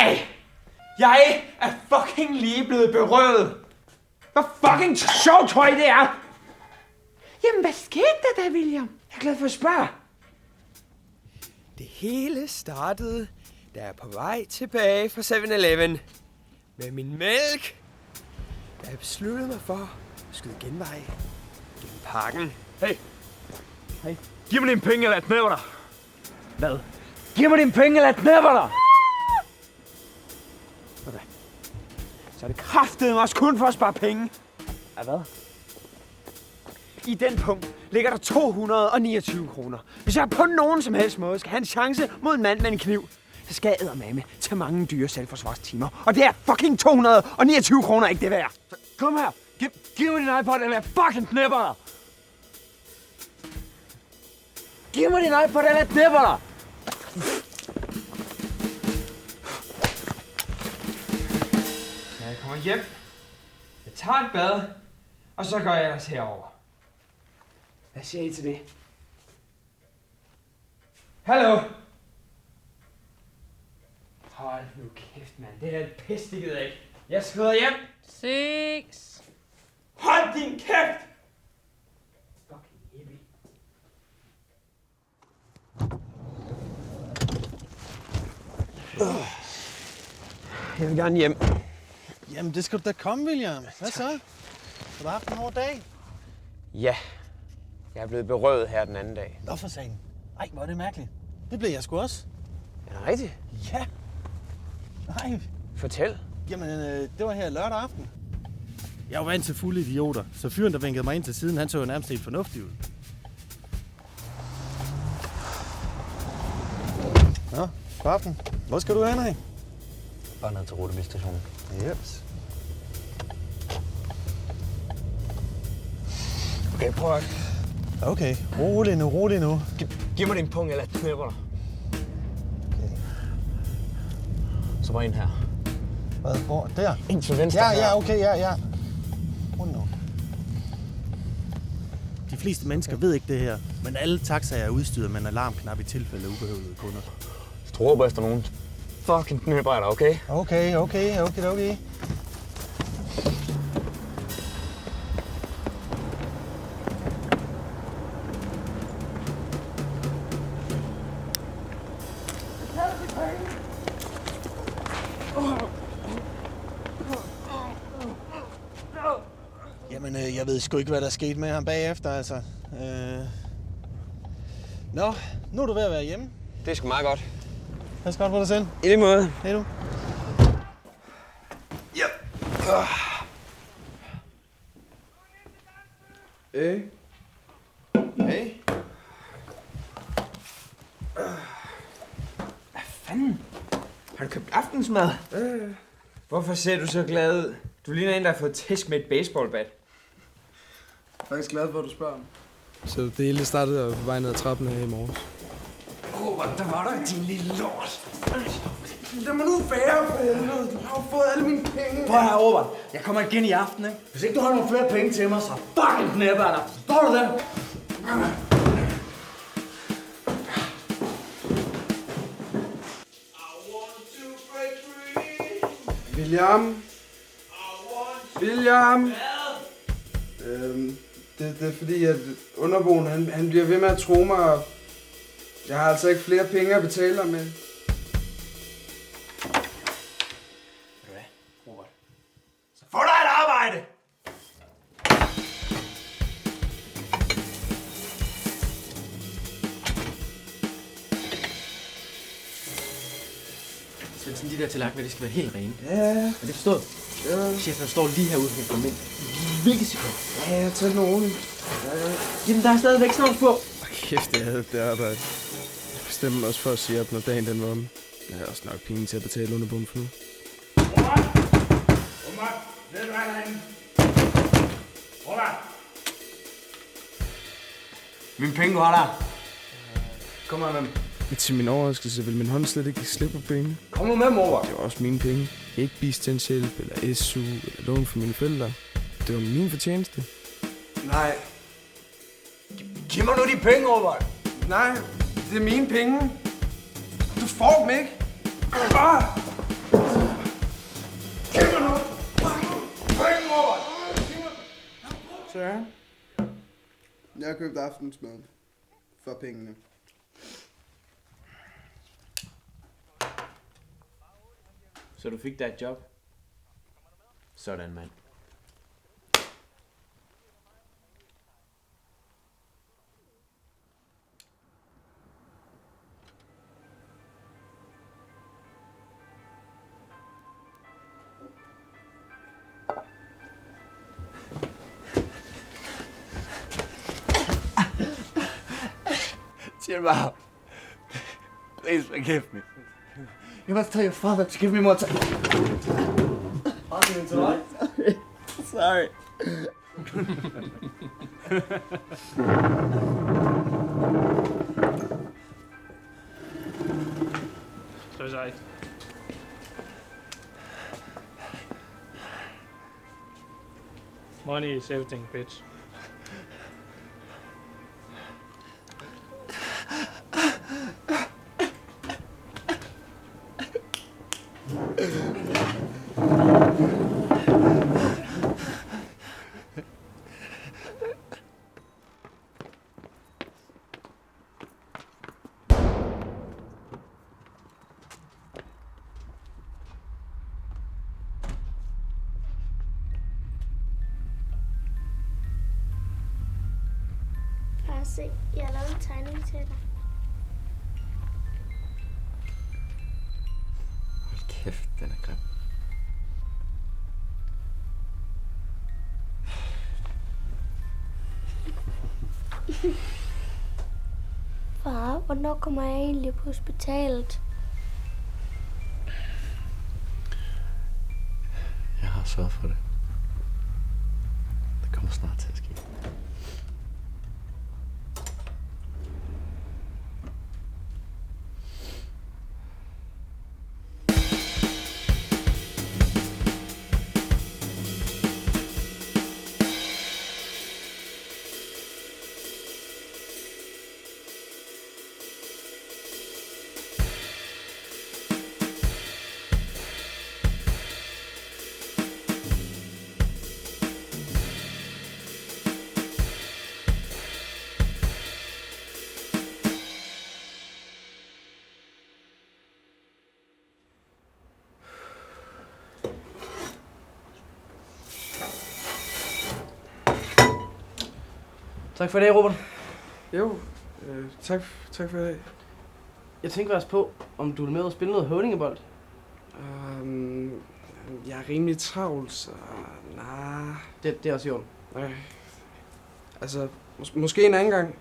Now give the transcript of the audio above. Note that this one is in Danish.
Nej! Jeg er fucking lige blevet berøvet. Hvor fucking sjovt tror I det er? Jamen, hvad skete der, William? Jeg er glad for at spørge. Det hele startede, da jeg er på vej tilbage fra 7-Eleven med min mælk. Da jeg besluttede mig for at skyde genvej gennem parken. Hey. Giv mig dine penge, eller jeg knæver dig. Hvad? Giv mig dine penge, eller jeg knæpper dig! Okay. Så er det kraftedeme også kun for at spare penge. Ja, hvad? I den punkt ligger der 229 kroner. Hvis jeg på nogen som helst måde skal have en chance mod en mand med en kniv, så skal jeg eddermame til mange dyre selvforsvarstimer. Og det er fucking 229 kroner ikke det værd. Så kom her. Giv mig din iPod, eller jeg fucking knæpper dig. Giv mig din iPod, eller jeg knæpper dig. Når jeg kommer hjem, jeg tager et bad, og så går jeg ellers herover. Hvad siger I til det? Hallo? Hold nu kæft, mand. Det er et pis, det gider jeg ikke. Jeg skrider hjem. 6. Hold din kæft! Fucking hippie. Jeg vil gerne hjem. Jamen, det skal du da komme, William. Hvad så? Har du haft en hård dag? Ja, jeg er blevet berøvet her den anden dag. Nå for sagen. Ej, hvor er det mærkeligt. Det blev jeg sgu også. Er det rigtigt? Ja. Nej. Fortæl. Jamen, det var her lørdag aften. Jeg var vant til fulde idioter, så fyren, der vinkede mig ind til siden, han så jo nærmest helt fornuftig ud. Nå, god aften. Hvor skal du hen af? Bare ned til Rutebilstationen. Jeps. Okay, prøv at... Okay, rolig nu. Giv mig din punkt, eller jeg knæpper dig. Okay. Så bare ind her. Hvad? Hvor? Der? Ind til venstre her. Ja, okay, ja. Rundt nu. De fleste mennesker ved ikke det her, men alle taxaer er udstyret med en alarmknap i tilfælde af ubehøvlede kunder. Hvis du råber efter nogen, fucking knæpper jeg dig, okay? Okay. Jamen, jeg ved sgu ikke, hvad der skete med ham bagefter, altså. Nå, nu er du ved at være hjemme. Det er sgu meget godt. Pas godt på dig selv. I lige måde. Hej du. Ja. Hey. Hvad fanden? Har du købt aftensmad? Hvorfor ser du så glad ud? Du ligner en, der har fået tæsk med et baseballbat. Jeg er faktisk glad for, at du spørger. Så det hele startede på vej ned ad trappen her i morges. Robert, der var der din lille lort. Lad mig nu være for helvede. Du har jo fået alle mine penge. Prøv her, Robert. Jeg kommer igen i aften, ikke? Hvis ikke du har nogle flere penge til mig, så fucking knæpper jeg dig. Står du der? William. Det er fordi, at underboen, han bliver ved med at tro mig, og jeg har altså ikke flere penge at betale ham med. Ved du hvad, Robert? Så få dig et arbejde! Svendsen, de der tallerkener, det skal være helt rene. Ja. Er det forstået? Ja. Chefen står lige herude, han kommer ind. Hvilket sekund? Ja, jeg tager den roligt. Jamen, der er stadigvæk snart på. Kæft, jeg havde det arbejde. Jeg bestemte mig også for at sige op, når dagen den var om. Jeg havde også nok penge til at betale underboen for nu. Mine penge var der. Kom med dem. Men til min overraskelse vil min hånd slet ikke slippe på penge. Kom nu med dem, Robert. Det var også mine penge. Ikke bistandshjælp, eller SU, eller lån fra mine forældre. Det var min fortjeneste. Nej. Giv mig nu de penge, Robert. Nej, det er mine penge. Du får dem ikke. Giv mig noget! Penge, Robert! Søren? Jeg har købt aftensmad for pengene. Så du fik dig et job? Sådan, mand. Chill out. Please forgive me. You must tell your father to give me more time. It's alright. Sorry. So sorry. Money is everything, bitch. Far, se, jeg har lavet en tegning til dig. Hold kæft, den er grim. Far, hvornår kommer jeg egentlig på hospitalet? Jeg har sørget for det. Det kommer snart til at ske. Tak for i dag, Robert. Jo, tak for det. Jeg tænker også på, om du er med at spille noget høvdingebold. Jeg er rimelig travlt, så nej. Det er også i orden. Altså, måske en anden gang.